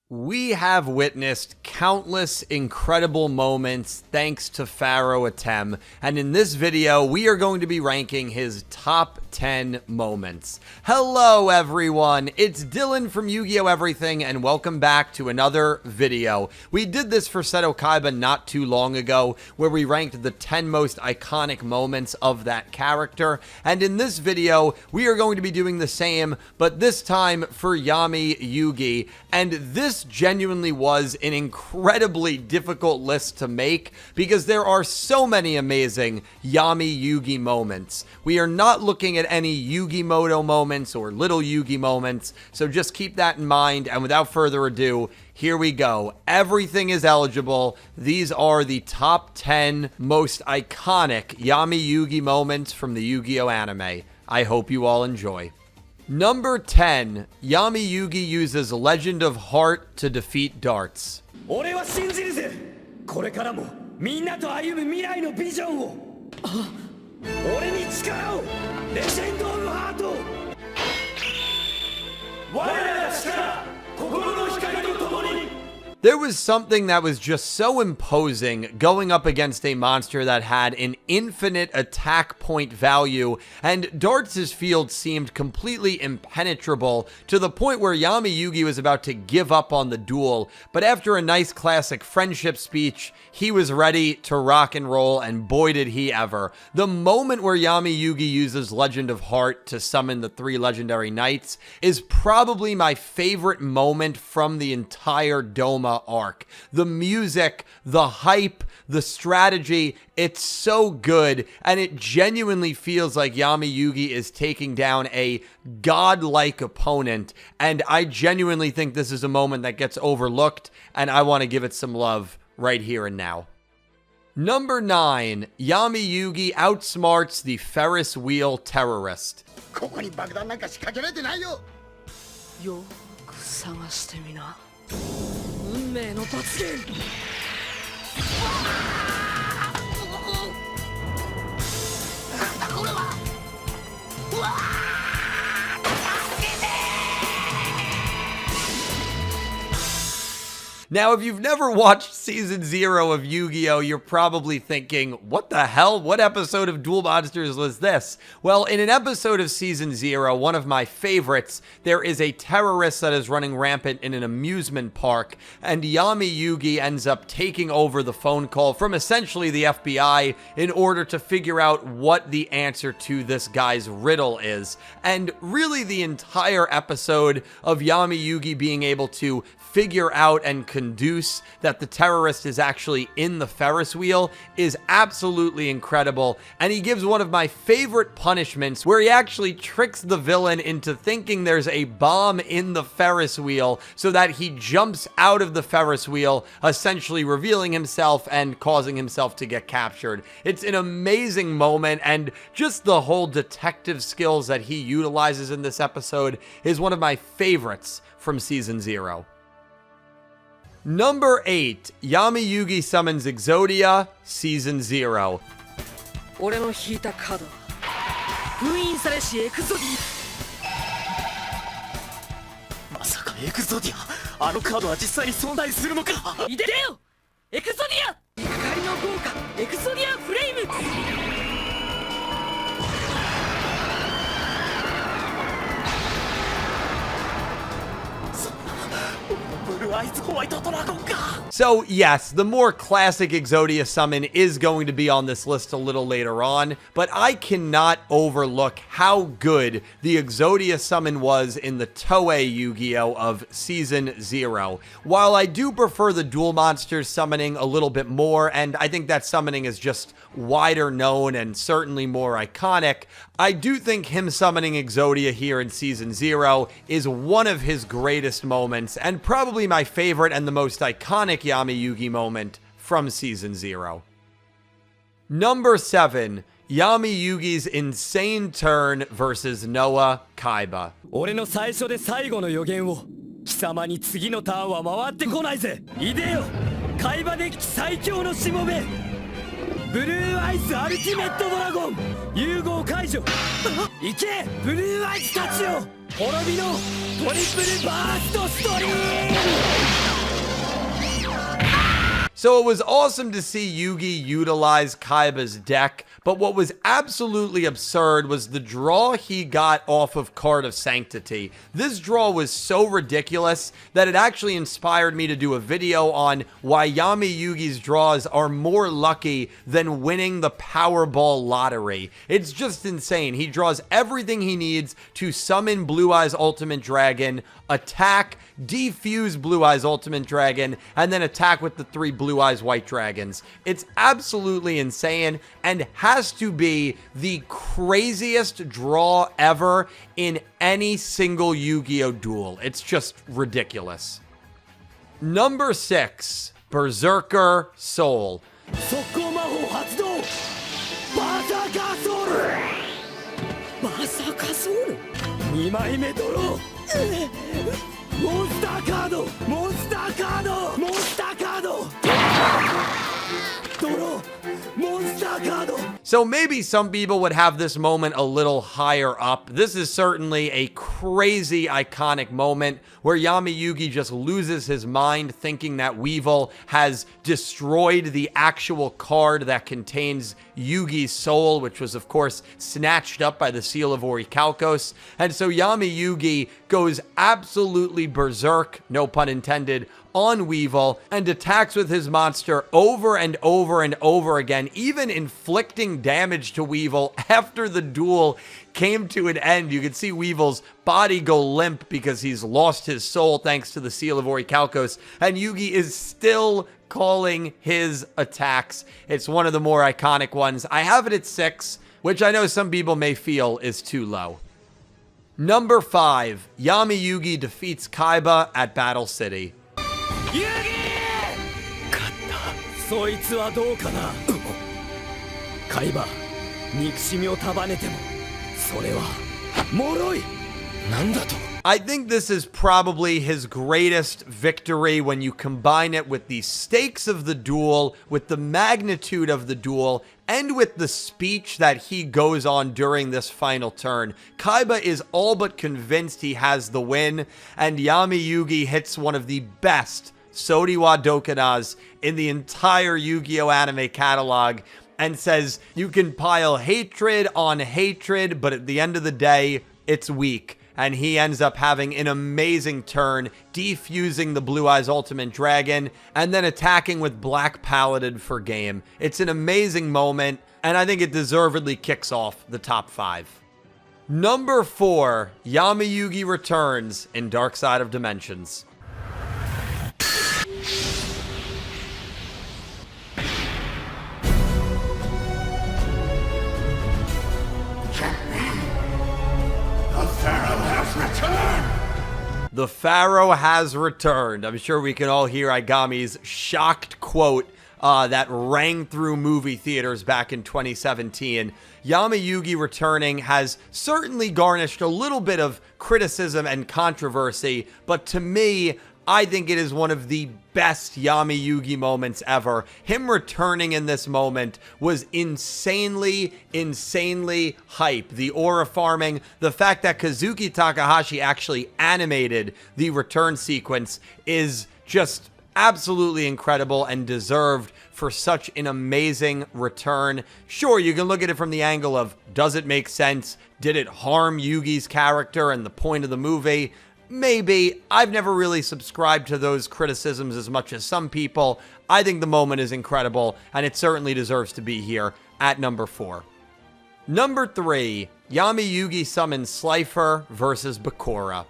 We have witnessed countless incredible moments thanks to Pharaoh Atem, and in this video, we are going to be ranking his top 10 moments. Hello everyone, it's Dylan from Yu-Gi-Oh! Everything, and welcome back to another video. We did this for Seto Kaiba not too long ago, where we ranked the 10 most iconic moments of that character, and in this video, we are going to be doing the same, but this time for Yami Yugi, and this genuinely was an incredibly difficult list to make because there are so many amazing Yami Yugi moments. We are not looking at any Yugi-Moto moments or little Yugi moments, so just keep that in mind, and without further ado, here we go. Everything is eligible. These are the top 10 most iconic Yami Yugi moments from the Yu-Gi-Oh! Anime. I hope you all enjoy. Number 10, Yami Yugi uses Legend of Heart to defeat darts. There was something that was just so imposing going up against a monster that had an infinite attack point value, and Darts' field seemed completely impenetrable to the point where Yami Yugi was about to give up on the duel, but after a nice classic friendship speech, he was ready to rock and roll, and boy did he ever. The moment where Yami Yugi uses Legend of Heart to summon the 3 legendary knights is probably my favorite moment from the entire Doma arc. The music, the hype, the strategy, it's so good, and it genuinely feels like Yami Yugi is taking down a godlike opponent, and I genuinely think this is a moment that gets overlooked, and I want to give it some love right here and now. Number 9, Yami Yugi outsmarts the Ferris wheel terrorist. Now, if you've never watched Season 0 of Yu-Gi-Oh!, you're probably thinking, what the hell? What episode of Duel Monsters was this? Well, in an episode of Season 0, one of my favorites, there is a terrorist that is running rampant in an amusement park, and Yami Yugi ends up taking over the phone call from essentially the FBI in order to figure out what the answer to this guy's riddle is. And really the entire episode of Yami Yugi being able to figure out and conduce that the terrorist is actually in the Ferris wheel is absolutely incredible, and he gives one of my favorite punishments where he actually tricks the villain into thinking there's a bomb in the Ferris wheel so that he jumps out of the Ferris wheel, essentially revealing himself and causing himself to get captured. It's an amazing moment, and just the whole detective skills that he utilizes in this episode is one of my favorites from Season 0. Number 8, Yami Yugi summons Exodia, Season 0. So yes, the more classic Exodia summon is going to be on this list a little later on, but I cannot overlook how good the Exodia summon was in the Toei Yu-Gi-Oh! Of Season 0. While I do prefer the Duel Monsters summoning a little bit more, and I think that summoning is just wider known and certainly more iconic, I do think him summoning Exodia here in Season 0 is one of his greatest moments, and probably my favorite and the most iconic Yami Yugi moment from Season 0. Number 7, Yami Yugi's insane turn versus Noah Kaiba. 俺の最初で最後の予言を貴様に次のターンは回ってこないぜ。いでよ、海馬デッキ最強のしもべ。ブルーアイズアルティメットドラゴン融合解除。行けブルーアイズたちよ。滅びのトリプルバーストストリーム。So it was awesome to see Yugi utilize Kaiba's deck, but what was absolutely absurd was the draw he got off of Card of Sanctity. This draw was so ridiculous that it actually inspired me to do a video on why Yami Yugi's draws are more lucky than winning the Powerball lottery. It's just insane. He draws everything he needs to summon Blue Eyes Ultimate Dragon, attack, defuse Blue Eyes Ultimate Dragon, and then attack with the 3 Blue Eyes White Dragons. It's absolutely insane and has to be the craziest draw ever in any single Yu-Gi-Oh! Duel. It's just ridiculous. Number 6, Berserker Soul. So maybe some people would have this moment a little higher up. This is certainly a crazy iconic moment where Yami Yugi just loses his mind thinking that Weevil has destroyed the actual card that contains Yugi's soul, which was of course snatched up by the Seal of Orichalcos. And so Yami Yugi goes absolutely berserk, no pun intended, on Weevil and attacks with his monster over and over and over again, even inflicting damage to Weevil after the duel came to an end. You could see Weevil's body go limp because he's lost his soul thanks to the Seal of Orichalcos, and Yugi is still calling his attacks. It's one of the more iconic ones. I have it at 6, which I know some people may feel is too low. Number 5, Yami Yugi defeats Kaiba at Battle City. そいつはどうかな。海馬、憎しみを束ねてもそれは脆い。なんだと。I think this is probably his greatest victory when you combine it with the stakes of the duel, with the magnitude of the duel, and with the speech that he goes on during this final turn. Kaiba is all but convinced he has the win, and Yami Yugi hits one of the best Soriwa Dokanas in the entire Yu-Gi-Oh! Anime catalog and says, you can pile hatred on hatred, but at the end of the day, it's weak. And he ends up having an amazing turn, defusing the Blue Eyes Ultimate Dragon, and then attacking with Black Paladin for game. It's an amazing moment, and I think it deservedly kicks off the top 5. Number 4, Yami Yugi returns in Dark Side of Dimensions. The Pharaoh has returned. I'm sure we can all hear Agami's shocked quote that rang through movie theaters back in 2017. Yami Yugi returning has certainly garnished a little bit of criticism and controversy, but to me, I think it is one of the best Yami Yugi moments ever. Him returning in this moment was insanely, insanely hype. The aura farming, the fact that Kazuki Takahashi actually animated the return sequence is just absolutely incredible and deserved for such an amazing return. Sure, you can look at it from the angle of, does it make sense? Did it harm Yugi's character and the point of the movie? Maybe. I've never really subscribed to those criticisms as much as some people. I think the moment is incredible, and it certainly deserves to be here at number 4. Number 3, Yami Yugi summons Slifer versus Bakura.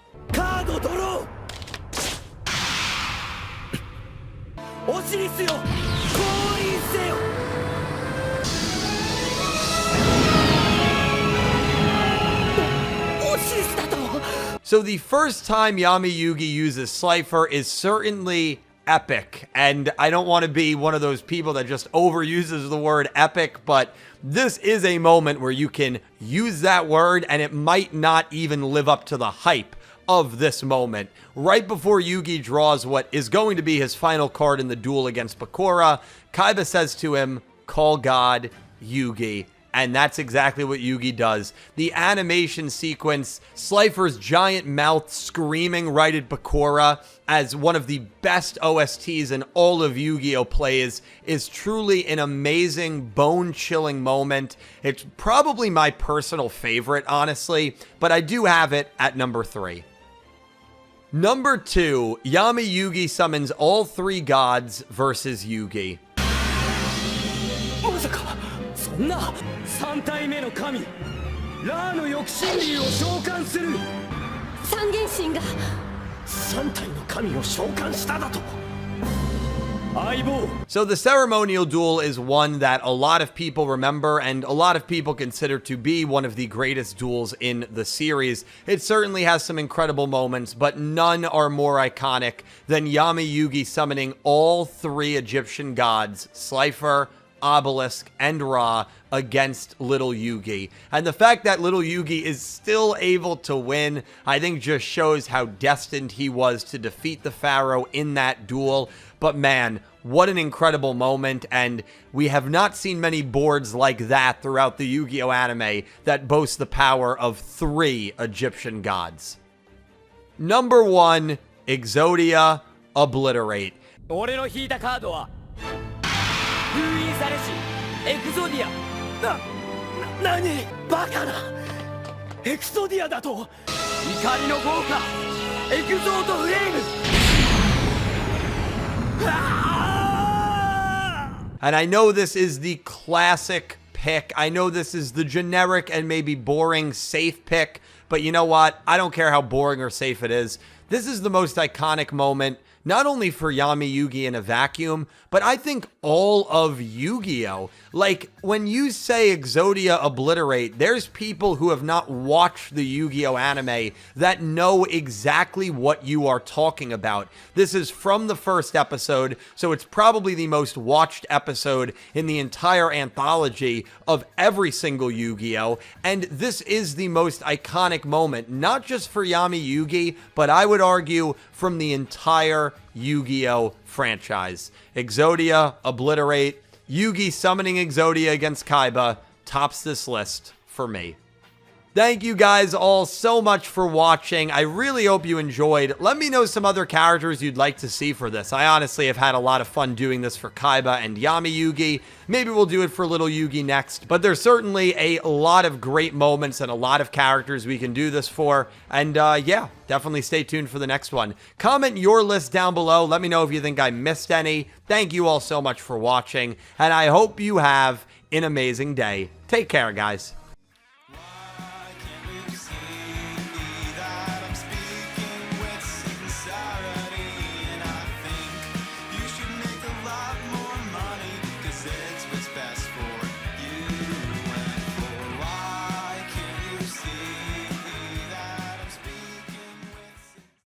So the first time Yami Yugi uses Slifer is certainly epic, and I don't want to be one of those people that just overuses the word epic, but this is a moment where you can use that word and it might not even live up to the hype of this moment. Right before Yugi draws what is going to be his final card in the duel against Bakura, Kaiba says to him, "Call God, Yugi." and that's exactly what Yugi does. The animation sequence, Slifer's giant mouth screaming right at Bakura as one of the best OSTs in all of Yu-Gi-Oh! Plays, is truly an amazing, bone-chilling moment. It's probably my personal favorite, honestly, but I do have it at number 3. Number 2, Yami Yugi summons all 3 gods versus Yugi. まさかそんな3体目の神ラーの翼神竜を召喚する三原神が3体の神を召喚しただと So the ceremonial duel is one that a lot of people remember and a lot of people consider to be one of the greatest duels in the series. It certainly has some incredible moments, but none are more iconic than Yami Yugi summoning all 3 Egyptian gods, Slifer, Obelisk, and Ra, against Little Yugi. And the fact that Little Yugi is still able to win, I think just shows how destined he was to defeat the Pharaoh in that duel. But man, what an incredible moment, and we have not seen many boards like that throughout the Yu-Gi-Oh! Anime that boast the power of 3 Egyptian gods. Number 1, Exodia, Obliterate. 俺の引いたカードは封印されしエクゾディア何バカなエクソディアだと怒りの豪華エクゾートフレーム And I know this is the classic pick. I know this is the generic and maybe boring safe pick, but you know what? I don't care how boring or safe it is. This is the most iconic moment, not only for Yami Yugi in a vacuum, but I think all of Yu-Gi-Oh! Like, when you say Exodia Obliterate, there's people who have not watched the Yu-Gi-Oh! Anime that know exactly what you are talking about. This is from the first episode, so it's probably the most watched episode in the entire anthology of every single Yu-Gi-Oh! And this is the most iconic moment, not just for Yami Yugi, but I would argue from the entire Yu-Gi-Oh! Franchise. Exodia, Obliterate, Yugi summoning Exodia against Kaiba tops this list for me. Thank you guys all so much for watching. I really hope you enjoyed. Let me know some other characters you'd like to see for this. I honestly have had a lot of fun doing this for Kaiba and Yami Yugi. Maybe we'll do it for Little Yugi next. But there's certainly a lot of great moments and a lot of characters we can do this for. And yeah, definitely stay tuned for the next one. Comment your list down below. Let me know if you think I missed any. Thank you all so much for watching. And I hope you have an amazing day. Take care, guys.